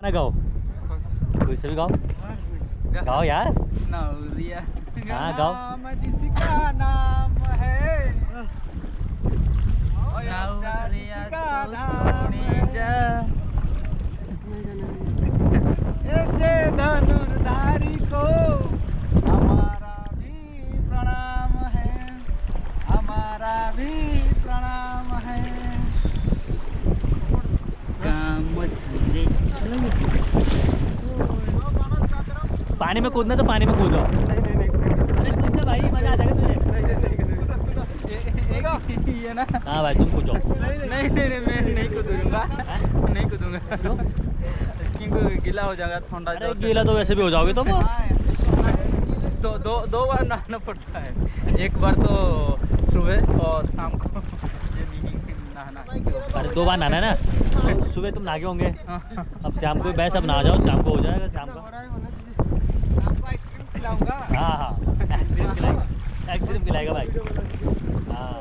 ना गाओ, कोई से भी गाओ, गाओ यार। हाँ गाओ। जिसका नाम है ऐसे धनुर्धारी को हमारा भी प्रणाम है, हमारा भी प्रणाम है। पानी में कूदना तो पानी में कूदो। अरे कूद जा भाई, मजा आ जाएगा तुझे। ये ना। हाँ भाई तुम कूदो। नहीं मैं नहीं कूदूंगा, नहीं कूदूंगा क्योंकि गीला हो जाएगा, ठंडा। अरे गीला तो वैसे भी हो जाओगे तुम। तो दो बार नहाना पड़ता है, एक बार तो सुबह और शाम को। ये नहीं नहाना। अरे 2 बार नहाना है ना, सुबह तुम नहा के होंगे, अब शाम को बस अब नहा जाओ, शाम को हो जाएगा शाम का। आइसक्रीम खिलाऊंगा। हाँ हाँ आइसक्रीम खिलाएगा, आइसक्रीम खिलाएगा भाई। हाँ